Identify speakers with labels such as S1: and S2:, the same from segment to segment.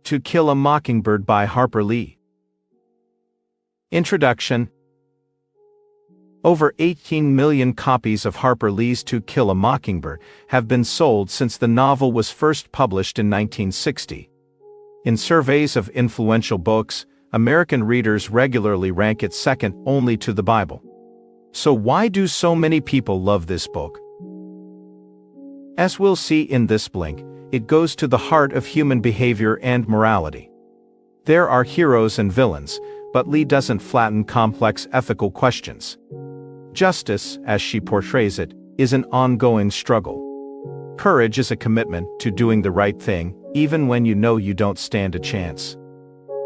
S1: To Kill a Mockingbird by Harper Lee. Introduction. Over 18 million copies of Harper Lee's To Kill a Mockingbird have been sold since the novel was first published in 1960. In surveys of influential books, American readers regularly rank it second only to the Bible. So why do so many people love this book? As we'll see in this blink, it goes to the heart of human behavior and morality. There are heroes and villains, but Lee doesn't flatten complex ethical questions. Justice, as she portrays it, is an ongoing struggle. Courage is a commitment to doing the right thing, even when you know you don't stand a chance.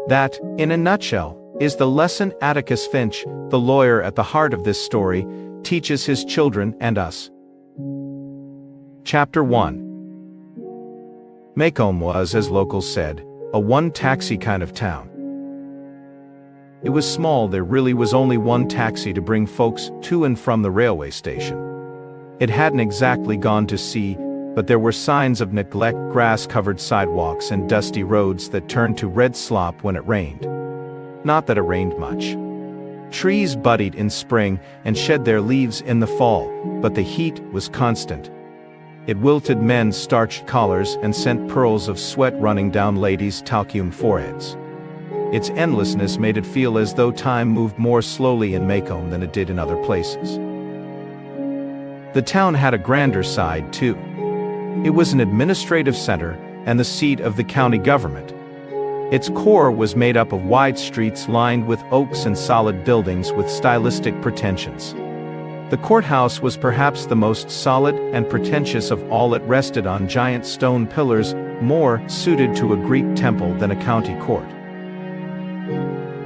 S1: That, in a nutshell, is the lesson Atticus Finch, the lawyer at the heart of this story, teaches his children and us. Chapter 1. Maycomb was, as locals said, a one-taxi kind of town. It was small. There really was only one taxi to bring folks to and from the railway station. It hadn't exactly gone to sea, but there were signs of neglect, grass-covered sidewalks and dusty roads that turned to red slop when it rained. Not that it rained much. Trees budded in spring and shed their leaves in the fall, but the heat was constant. It wilted men's starched collars and sent pearls of sweat running down ladies' talcum foreheads. Its endlessness made it feel as though time moved more slowly in Maycomb than it did in other places. The town had a grander side, too. It was an administrative center and the seat of the county government. Its core was made up of wide streets lined with oaks and solid buildings with stylistic pretensions. The courthouse was perhaps the most solid and pretentious of all. It rested on giant stone pillars, more suited to a Greek temple than a county court.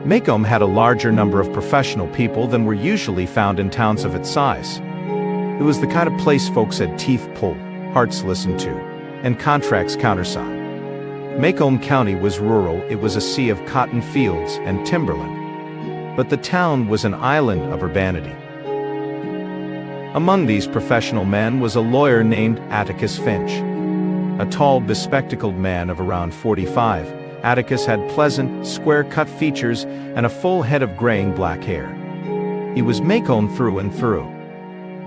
S1: Maycomb had a larger number of professional people than were usually found in towns of its size. It was the kind of place folks had teeth pulled, hearts listened to, and contracts countersigned. Maycomb County was rural. It was a sea of cotton fields and timberland. But the town was an island of urbanity. Among these professional men was a lawyer named Atticus Finch. A tall, bespectacled man of around 45, Atticus had pleasant, square-cut features and a full head of graying black hair. He was Maycomb through and through.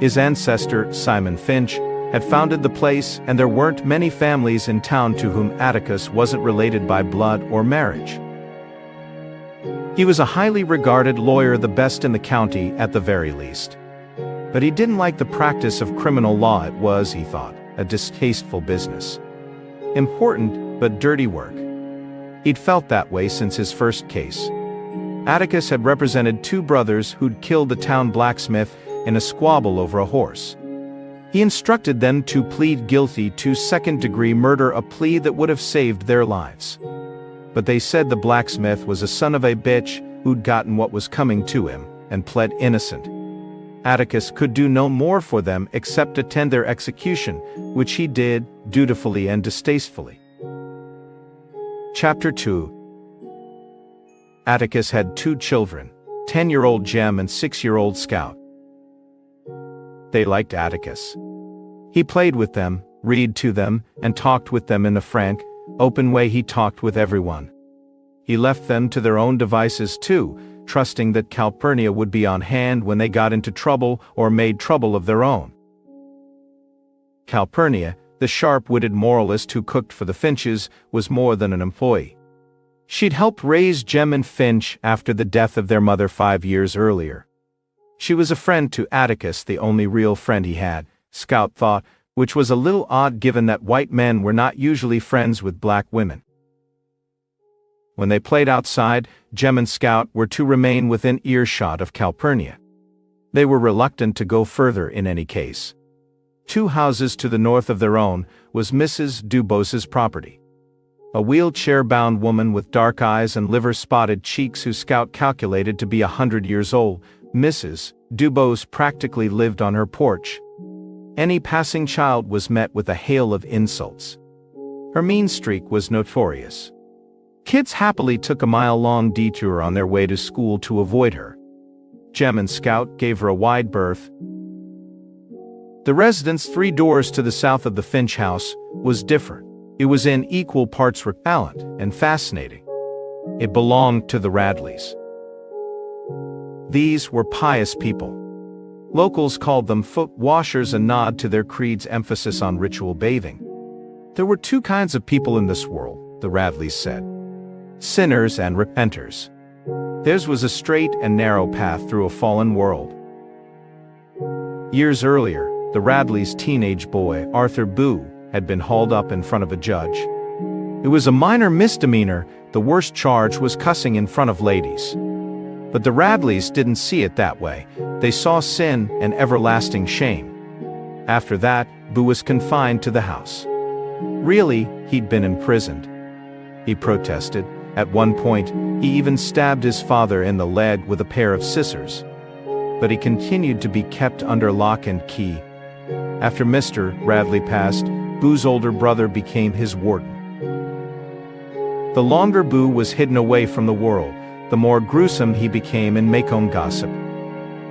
S1: His ancestor, Simon Finch, had founded the place, and there weren't many families in town to whom Atticus wasn't related by blood or marriage. He was a highly regarded lawyer, the best in the county at the very least. But he didn't like the practice of criminal law. It was, he thought, a distasteful business. Important, but dirty work. He'd felt that way since his first case. Atticus had represented two brothers who'd killed the town blacksmith in a squabble over a horse. He instructed them to plead guilty to second-degree murder, a plea that would have saved their lives. But they said the blacksmith was a son of a bitch who'd gotten what was coming to him, and pled innocent. Atticus could do no more for them except attend their execution, which he did, dutifully and distastefully. Chapter 2. Atticus had two children, 10-year-old Jem and 6-year-old Scout. They liked Atticus. He played with them, read to them, and talked with them in the frank, open way he talked with everyone. He left them to their own devices too, trusting that Calpurnia would be on hand when they got into trouble or made trouble of their own. Calpurnia, the sharp-witted moralist who cooked for the Finches, was more than an employee. She'd helped raise Jem and Finch after the death of their mother 5 years earlier. She was a friend to Atticus, the only real friend he had, Scout thought, which was a little odd given that white men were not usually friends with black women. When they played outside, Jem and Scout were to remain within earshot of Calpurnia. They were reluctant to go further in any case. 2 houses to the north of their own was Mrs. Dubos's property. A wheelchair-bound woman with dark eyes and liver-spotted cheeks who Scout calculated to be 100 years old, Mrs. Dubos practically lived on her porch. Any passing child was met with a hail of insults. Her mean streak was notorious. Kids happily took a mile-long detour on their way to school to avoid her. Jem and Scout gave her a wide berth. The residence 3 doors to the south of the Finch house was different. It was in equal parts repellent and fascinating. It belonged to the Radleys. These were pious people. Locals called them foot washers, a nod to their creed's emphasis on ritual bathing. There were two kinds of people in this world, the Radleys said: sinners and repenters. Theirs was a straight and narrow path through a fallen world. Years earlier, the Radleys' teenage boy, Arthur Boo, had been hauled up in front of a judge. It was a minor misdemeanor. The worst charge was cussing in front of ladies. But the Radleys didn't see it that way. They saw sin and everlasting shame. After that, Boo was confined to the house. Really, he'd been imprisoned. He protested. At one point, he even stabbed his father in the leg with a pair of scissors. But he continued to be kept under lock and key. After Mr. Radley passed, Boo's older brother became his warden. The longer Boo was hidden away from the world, the more gruesome he became in Maycomb gossip.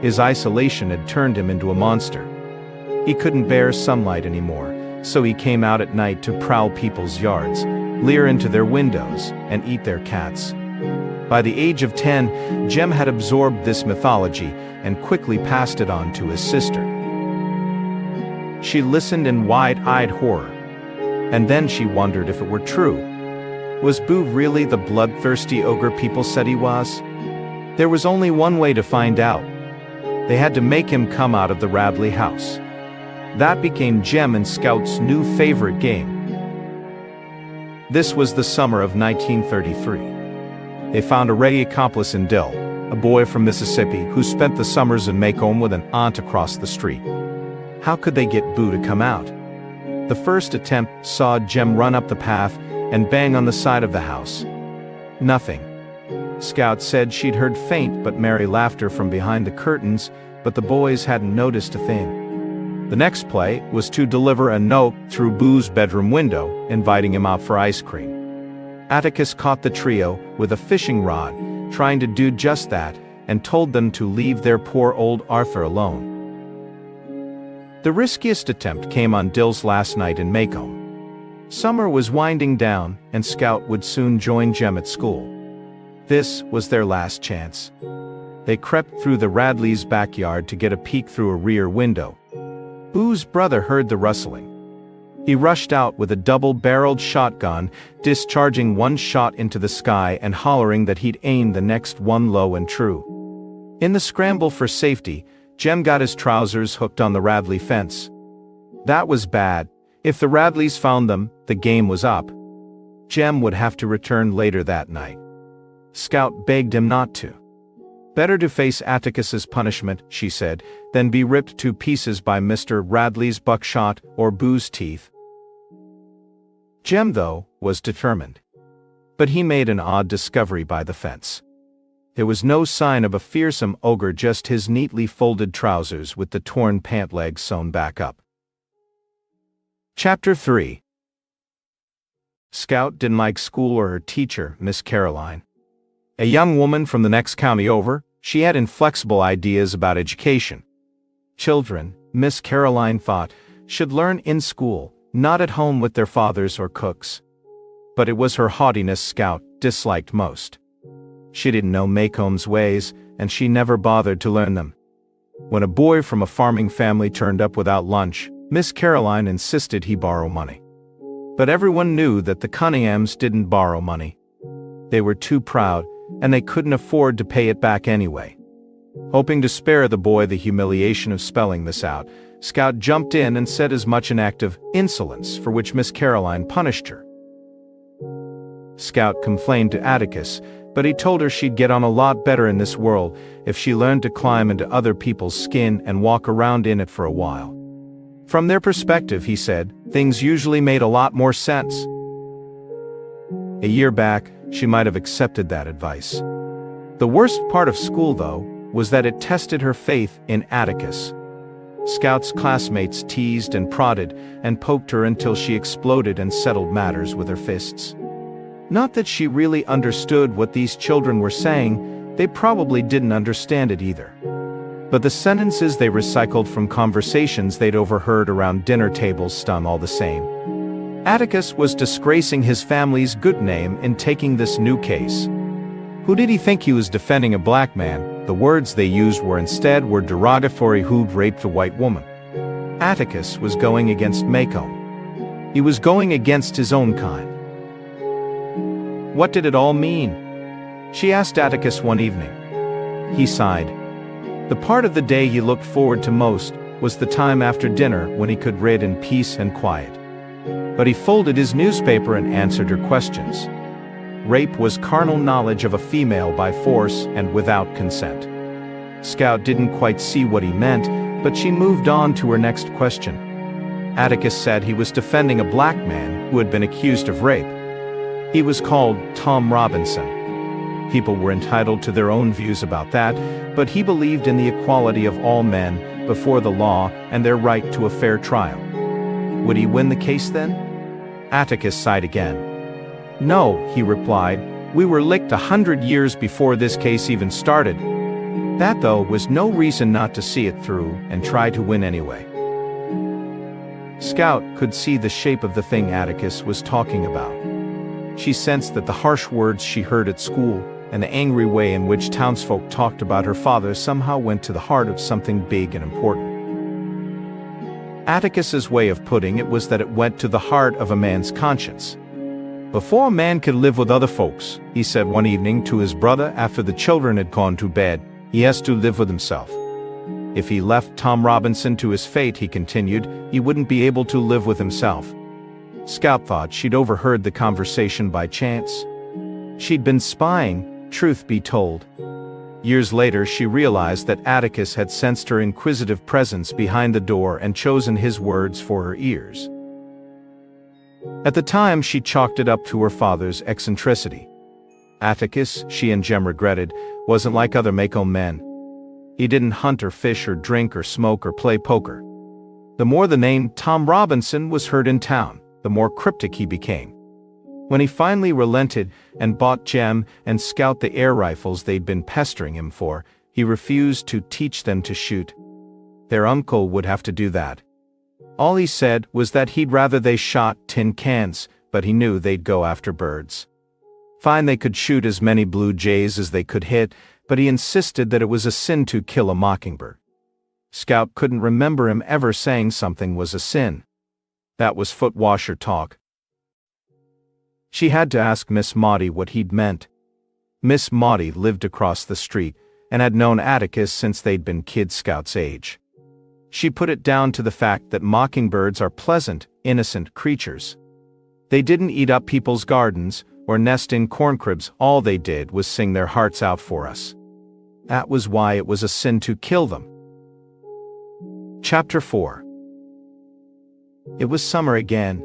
S1: His isolation had turned him into a monster. He couldn't bear sunlight anymore, so he came out at night to prowl people's yards, leer into their windows, and eat their cats. By the age of 10, Jem had absorbed this mythology and quickly passed it on to his sister. She listened in wide-eyed horror. And then she wondered if it were true. Was Boo really the bloodthirsty ogre people said he was? There was only one way to find out. They had to make him come out of the Radley house. That became Jem and Scout's new favorite game. This was the summer of 1933. They found a ready accomplice in Dill, a boy from Mississippi who spent the summers in Maycomb with an aunt across the street. How could they get Boo to come out? The first attempt saw Jem run up the path and bang on the side of the house. Nothing. Scout said she'd heard faint but merry laughter from behind the curtains, but the boys hadn't noticed a thing. The next play was to deliver a note through Boo's bedroom window, inviting him out for ice cream. Atticus caught the trio with a fishing rod, trying to do just that, and told them to leave their poor old Arthur alone. The riskiest attempt came on Dill's last night in Maycomb. Summer was winding down, and Scout would soon join Jem at school. This was their last chance. They crept through the Radleys' backyard to get a peek through a rear window. Boo's brother heard the rustling. He rushed out with a double-barreled shotgun, discharging one shot into the sky and hollering that he'd aim the next one low and true. In the scramble for safety, Jem got his trousers hooked on the Radley fence. That was bad. If the Radleys found them, the game was up. Jem would have to return later that night. Scout begged him not to. Better to face Atticus's punishment, she said, than be ripped to pieces by Mr. Radley's buckshot or Boo's teeth. Jem, though, was determined. But he made an odd discovery by the fence. There was no sign of a fearsome ogre, just his neatly folded trousers with the torn pant legs sewn back up. Chapter 3. Scout didn't like school or her teacher, Miss Caroline. A young woman from the next county over, she had inflexible ideas about education. Children, Miss Caroline thought, should learn in school, not at home with their fathers or cooks. But it was her haughtiness Scout disliked most. She didn't know Maycomb's ways, and she never bothered to learn them. When a boy from a farming family turned up without lunch, Miss Caroline insisted he borrow money. But everyone knew that the Cunninghams didn't borrow money. They were too proud, and they couldn't afford to pay it back anyway. Hoping to spare the boy the humiliation of spelling this out, Scout jumped in and said as much an act of insolence for which Miss Caroline punished her. Scout complained to Atticus, but he told her she'd get on a lot better in this world if she learned to climb into other people's skin and walk around in it for a while. From their perspective, he said, things usually made a lot more sense. A year back, she might have accepted that advice. The worst part of school, though, was that it tested her faith in Atticus. Scout's classmates teased and prodded and poked her until she exploded and settled matters with her fists. Not that she really understood what these children were saying, they probably didn't understand it either. But the sentences they recycled from conversations they'd overheard around dinner tables stung all the same. Atticus was disgracing his family's good name in taking this new case. Who did he think he was defending? A black man? The words they used were derogatory. Who'd raped a white woman? Atticus was going against Maycomb. He was going against his own kind. What did it all mean? She asked Atticus one evening. He sighed. The part of the day he looked forward to most was the time after dinner when he could read in peace and quiet. But he folded his newspaper and answered her questions. Rape was carnal knowledge of a female by force and without consent. Scout didn't quite see what he meant, but she moved on to her next question. Atticus said he was defending a black man who had been accused of rape. He was called Tom Robinson. People were entitled to their own views about that, but he believed in the equality of all men before the law and their right to a fair trial. Would he win the case then? Atticus sighed again. No, he replied. We were licked 100 years before this case even started. That, though, was no reason not to see it through and try to win anyway. Scout could see the shape of the thing Atticus was talking about. She sensed that the harsh words she heard at school and the angry way in which townsfolk talked about her father somehow went to the heart of something big and important. Atticus's way of putting it was that it went to the heart of a man's conscience. Before a man could live with other folks, he said one evening to his brother after the children had gone to bed, he has to live with himself. If he left Tom Robinson to his fate, he continued, he wouldn't be able to live with himself. Scout thought she'd overheard the conversation by chance. She'd been spying, truth be told. Years later, she realized that Atticus had sensed her inquisitive presence behind the door and chosen his words for her ears. At the time, she chalked it up to her father's eccentricity. Atticus, she and Jem regretted, wasn't like other Maycomb men. He didn't hunt or fish or drink or smoke or play poker. The more the name Tom Robinson was heard in town, the more cryptic he became. When he finally relented and bought Jem and Scout the air rifles they'd been pestering him for, he refused to teach them to shoot. Their uncle would have to do that. All he said was that he'd rather they shot tin cans, but he knew they'd go after birds. Fine, they could shoot as many blue jays as they could hit, but he insisted that it was a sin to kill a mockingbird. Scout couldn't remember him ever saying something was a sin. That was foot washer talk. She had to ask Miss Maudie what he'd meant. Miss Maudie lived across the street and had known Atticus since they'd been Kid Scout's age. She put it down to the fact that mockingbirds are pleasant, innocent creatures. They didn't eat up people's gardens or nest in corncribs. All they did was sing their hearts out for us. That was why it was a sin to kill them. Chapter 4. It was summer again.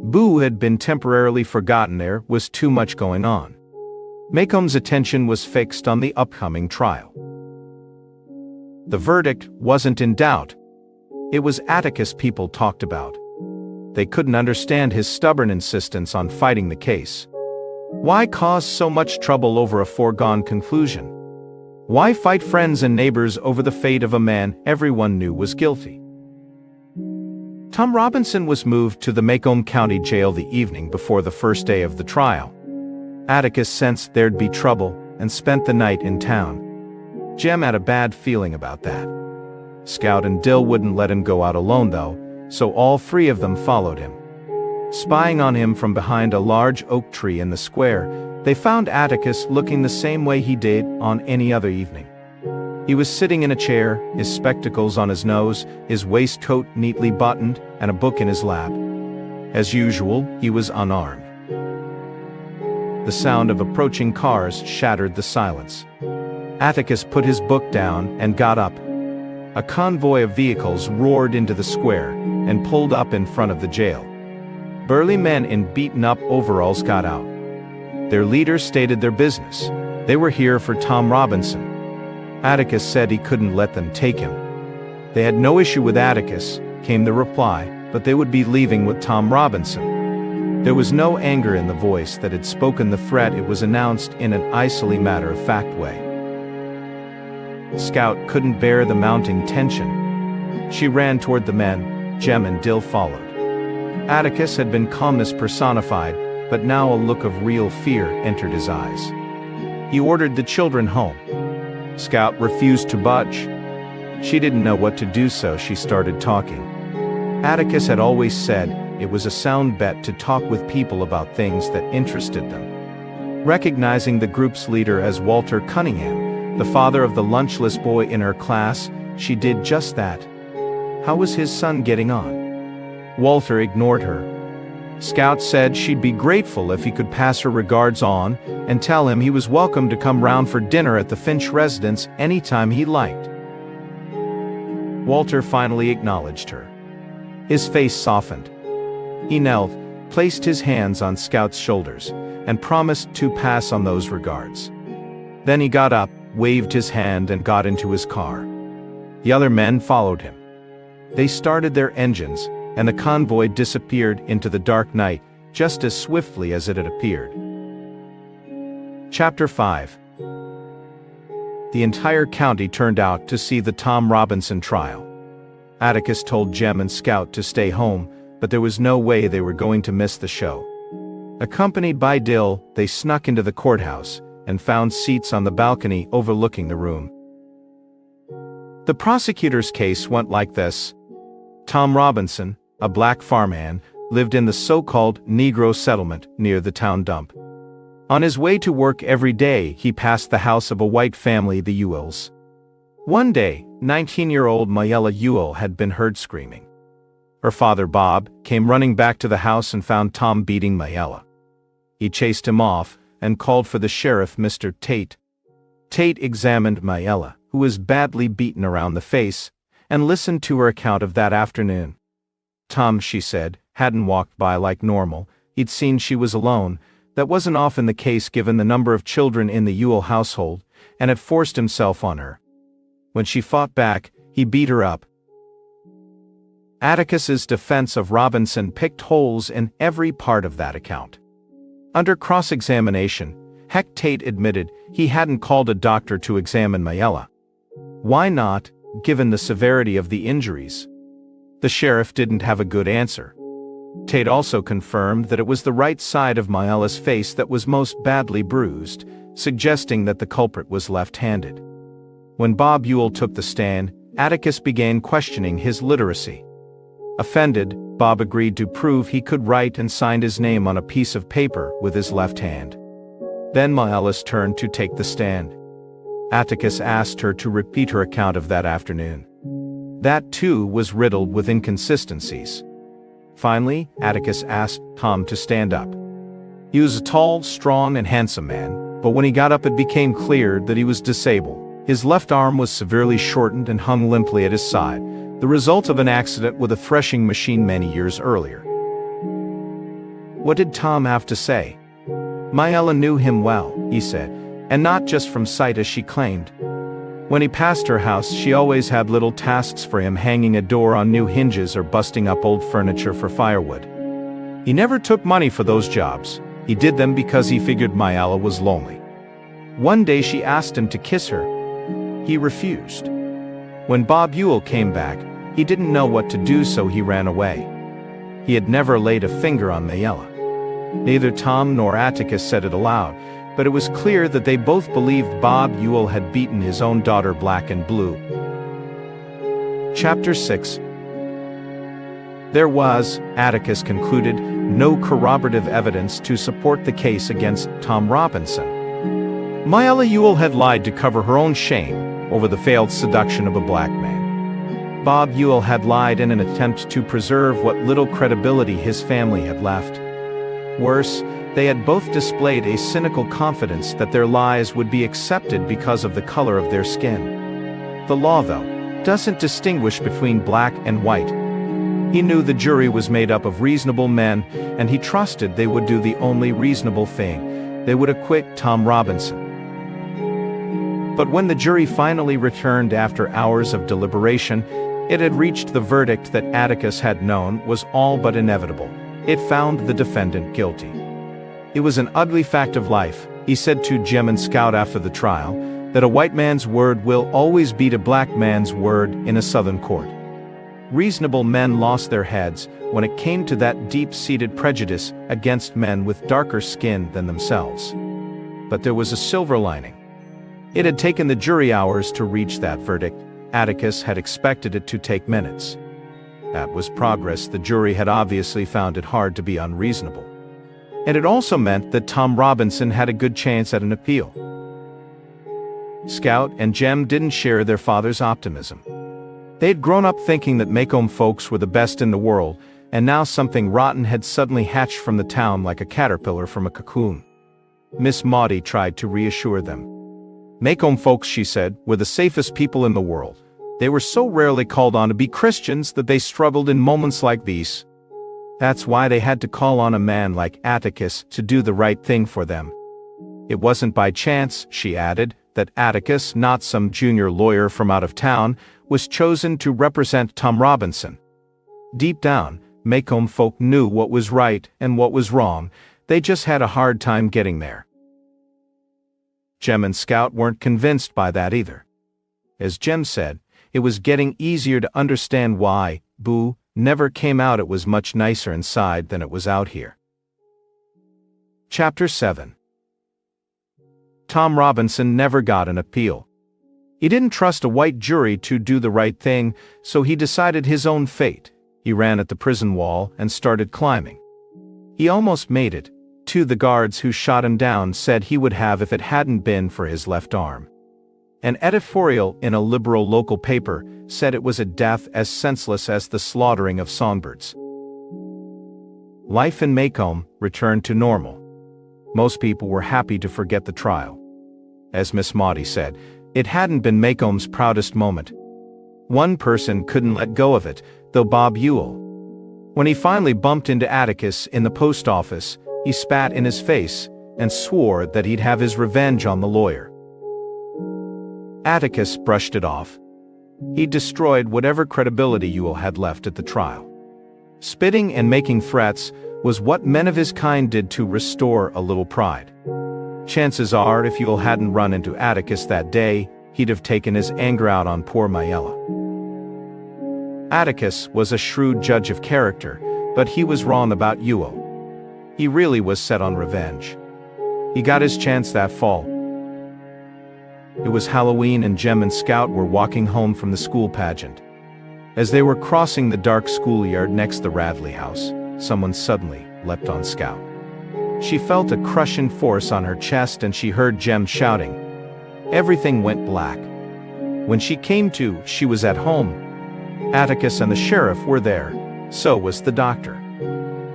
S1: Boo had been temporarily forgotten. There was too much going on. Maycomb's attention was fixed on the upcoming trial. The verdict wasn't in doubt. It was Atticus people talked about. They couldn't understand his stubborn insistence on fighting the case. Why cause so much trouble over a foregone conclusion? Why fight friends and neighbors over the fate of a man everyone knew was guilty? Tom Robinson was moved to the Maycomb County Jail the evening before the first day of the trial. Atticus sensed there'd be trouble and spent the night in town. Jem had a bad feeling about that. Scout and Dill wouldn't let him go out alone though, so all three of them followed him. Spying on him from behind a large oak tree in the square, they found Atticus looking the same way he did on any other evening. He was sitting in a chair, his spectacles on his nose, his waistcoat neatly buttoned, and a book in his lap. As usual, he was unarmed. The sound of approaching cars shattered the silence. Atticus put his book down and got up. A convoy of vehicles roared into the square and pulled up in front of the jail. Burly men in beaten-up overalls got out. Their leaders stated their business. They were here for Tom Robinson. Atticus said he couldn't let them take him. They had no issue with Atticus, came the reply, but they would be leaving with Tom Robinson. There was no anger in the voice that had spoken the threat. It was announced in an icily matter-of-fact way. Scout couldn't bear the mounting tension. She ran toward the men. Jem and Dill followed. Atticus had been calmness personified, but now a look of real fear entered his eyes. He ordered the children home. Scout refused to budge. She didn't know what to do, so she started talking. Atticus had always said it was a sound bet to talk with people about things that interested them. Recognizing the group's leader as Walter Cunningham, the father of the lunchless boy in her class, she did just that. How was his son getting on? Walter ignored her. Scout said she'd be grateful if he could pass her regards on and tell him he was welcome to come round for dinner at the Finch residence anytime he liked. Walter finally acknowledged her. His face softened. He knelt, placed his hands on Scout's shoulders, and promised to pass on those regards. Then he got up, waved his hand, and got into his car. The other men followed him. They started their engines, and the convoy disappeared into the dark night just as swiftly as it had appeared. Chapter 5. The entire county turned out to see the Tom Robinson trial. Atticus told Jem and Scout to stay home, but there was no way they were going to miss the show. Accompanied by Dill, they snuck into the courthouse and found seats on the balcony overlooking the room. The prosecutor's case went like this. Tom Robinson, a black farmhand, lived in the so-called Negro settlement near the town dump. On his way to work every day, he passed the house of a white family, the Ewells. One day, 19-year-old Mayella Ewell had been heard screaming. Her father, Bob, came running back to the house and found Tom beating Mayella. He chased him off and called for the sheriff, Mr. Tate. Tate examined Mayella, who was badly beaten around the face, and listened to her account of that afternoon. Tom, she said, hadn't walked by like normal. He'd seen she was alone. That wasn't often the case given the number of children in the Ewell household, and had forced himself on her. When she fought back, he beat her up. Atticus's defense of Robinson picked holes in every part of that account. Under cross-examination, Heck Tate admitted he hadn't called a doctor to examine Mayella. Why not, given the severity of the injuries? The sheriff didn't have a good answer. Tate also confirmed that it was the right side of Mayella's face that was most badly bruised, suggesting that the culprit was left-handed. When Bob Ewell took the stand, Atticus began questioning his literacy. Offended, Bob agreed to prove he could write and signed his name on a piece of paper with his left hand. Then Mayella's turn to take the stand. Atticus asked her to repeat her account of that afternoon. That, too, was riddled with inconsistencies. Finally, Atticus asked Tom to stand up. He was a tall, strong, and handsome man, but when he got up it became clear that he was disabled. His left arm was severely shortened and hung limply at his side, the result of an accident with a threshing machine many years earlier. What did Tom have to say? Mayella knew him well, he said, and not just from sight as she claimed. When he passed her house, she always had little tasks for him, hanging a door on new hinges or busting up old furniture for firewood. He never took money for those jobs. He did them because he figured Mayella was lonely. One day she asked him to kiss her. He refused. When Bob Ewell came back, he didn't know what to do, so he ran away. He had never laid a finger on Mayella. Neither Tom nor Atticus said it aloud, but it was clear that they both believed Bob Ewell had beaten his own daughter black and blue. Chapter 6. There was, Atticus concluded, no corroborative evidence to support the case against Tom Robinson. Mayella Ewell had lied to cover her own shame over the failed seduction of a black man. Bob Ewell had lied in an attempt to preserve what little credibility his family had left. Worse, they had both displayed a cynical confidence that their lies would be accepted because of the color of their skin. The law, though, doesn't distinguish between black and white. He knew the jury was made up of reasonable men, and he trusted they would do the only reasonable thing. They would acquit Tom Robinson. But when the jury finally returned after hours of deliberation, it had reached the verdict that Atticus had known was all but inevitable. It found the defendant guilty. It was an ugly fact of life, he said to Jem and Scout after the trial, that a white man's word will always beat a black man's word in a Southern court. Reasonable men lost their heads when it came to that deep-seated prejudice against men with darker skin than themselves. But there was a silver lining. It had taken the jury hours to reach that verdict. Atticus had expected it to take minutes. That was progress. The jury had obviously found it hard to be unreasonable. And it also meant that Tom Robinson had a good chance at an appeal. Scout and Jem didn't share their father's optimism. They'd grown up thinking that Maycomb folks were the best in the world, and now something rotten had suddenly hatched from the town like a caterpillar from a cocoon. Miss Maudie tried to reassure them. Maycomb folks, she said, were the safest people in the world. They were so rarely called on to be Christians that they struggled in moments like these. That's why they had to call on a man like Atticus to do the right thing for them. It wasn't by chance, she added, that Atticus, not some junior lawyer from out of town, was chosen to represent Tom Robinson. Deep down, Maycomb folk knew what was right and what was wrong. They just had a hard time getting there. Jem and Scout weren't convinced by that either. As Jem said, it was getting easier to understand why Boo never came out. It was much nicer inside than it was out here. Chapter 7. Tom Robinson never got an appeal. He didn't trust a white jury to do the right thing, so he decided his own fate. He ran at the prison wall and started climbing. He almost made it. Two of the guards who shot him down said he would have if it hadn't been for his left arm. An editorial in a liberal local paper said it was a death as senseless as the slaughtering of songbirds. Life in Maycomb returned to normal. Most people were happy to forget the trial. As Miss Maudie said, it hadn't been Maycomb's proudest moment. One person couldn't let go of it, though Bob Ewell. When he finally bumped into Atticus in the post office, he spat in his face and swore that he'd have his revenge on the lawyer. Atticus brushed it off. He'd destroyed whatever credibility Ewell had left at the trial. Spitting and making threats was what men of his kind did to restore a little pride. Chances are, if Ewell hadn't run into Atticus that day, he'd have taken his anger out on poor Mayella. Atticus was a shrewd judge of character, but he was wrong about Ewell. He really was set on revenge. He got his chance that fall. It was Halloween and Jem and Scout were walking home from the school pageant. As they were crossing the dark schoolyard next the Radley house, someone suddenly leapt on Scout. She felt a crushing force on her chest and she heard Jem shouting. Everything went black. When she came to, she was at home. Atticus and the sheriff were there. So was the doctor.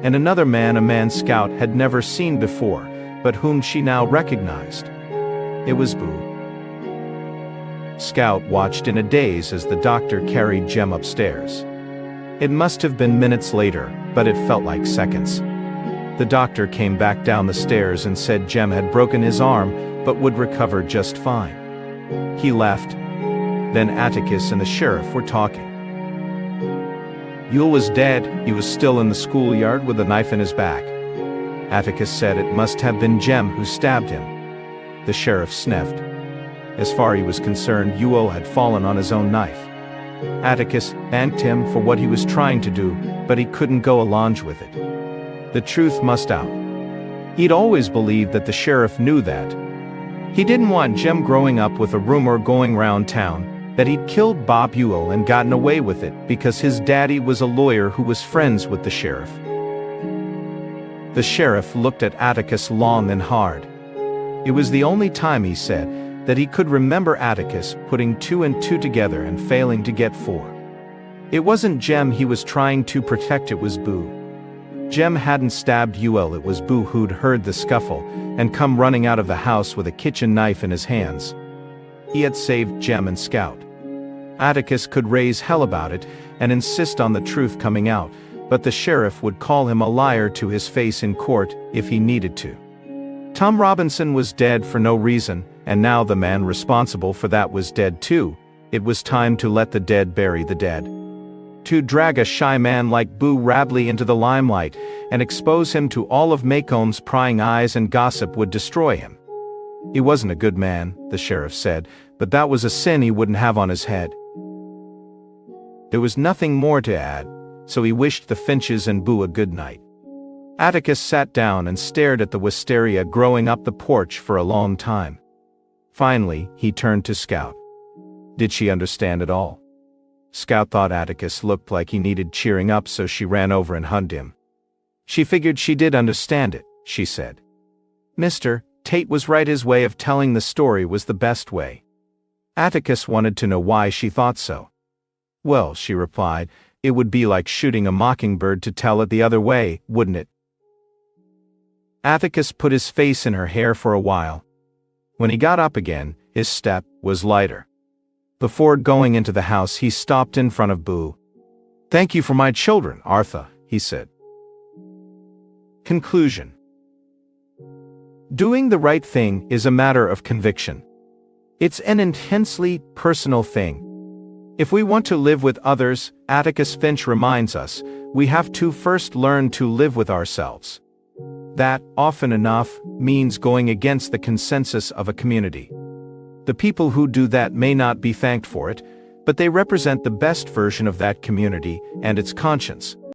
S1: And another man, a man Scout had never seen before, but whom she now recognized. It was Boo. Scout watched in a daze as the doctor carried Jem upstairs. It must have been minutes later, but it felt like seconds. The doctor came back down the stairs and said Jem had broken his arm, but would recover just fine. He left. Then Atticus and the sheriff were talking. Ewell was dead. He was still in the schoolyard with a knife in his back. Atticus said it must have been Jem who stabbed him. The sheriff sniffed. As far as he was concerned, Ewell had fallen on his own knife. Atticus thanked him for what he was trying to do, but he couldn't go along with it. The truth must out. He'd always believed that the sheriff knew that. He didn't want Jem growing up with a rumor going round town that he'd killed Bob Ewell and gotten away with it because his daddy was a lawyer who was friends with the sheriff. The sheriff looked at Atticus long and hard. It was the only time, he said, that he could remember Atticus putting two and two together and failing to get four. It wasn't Jem he was trying to protect, it was Boo. Jem hadn't stabbed Ewell, it was Boo who'd heard the scuffle and come running out of the house with a kitchen knife in his hands. He had saved Jem and Scout. Atticus could raise hell about it and insist on the truth coming out, but the sheriff would call him a liar to his face in court if he needed to. Tom Robinson was dead for no reason, and now the man responsible for that was dead too. It was time to let the dead bury the dead. To drag a shy man like Boo Radley into the limelight and expose him to all of Maycomb's prying eyes and gossip would destroy him. He wasn't a good man, the sheriff said, but that was a sin he wouldn't have on his head. There was nothing more to add, so he wished the Finches and Boo a good night. Atticus sat down and stared at the wisteria growing up the porch for a long time. Finally, he turned to Scout. Did she understand it all? Scout thought Atticus looked like he needed cheering up, so she ran over and hugged him. She figured she did understand it, she said. Mr. Tate was right, his way of telling the story was the best way. Atticus wanted to know why she thought so. Well, she replied, it would be like shooting a mockingbird to tell it the other way, wouldn't it? Atticus put his face in her hair for a while. When he got up again, his step was lighter. Before going into the house, he stopped in front of Boo. Thank you for my children, Arthur, he said. Conclusion. Doing the right thing is a matter of conviction. It's an intensely personal thing. If we want to live with others, Atticus Finch reminds us, we have to first learn to live with ourselves. That, often enough, means going against the consensus of a community. The people who do that may not be thanked for it, but they represent the best version of that community and its conscience.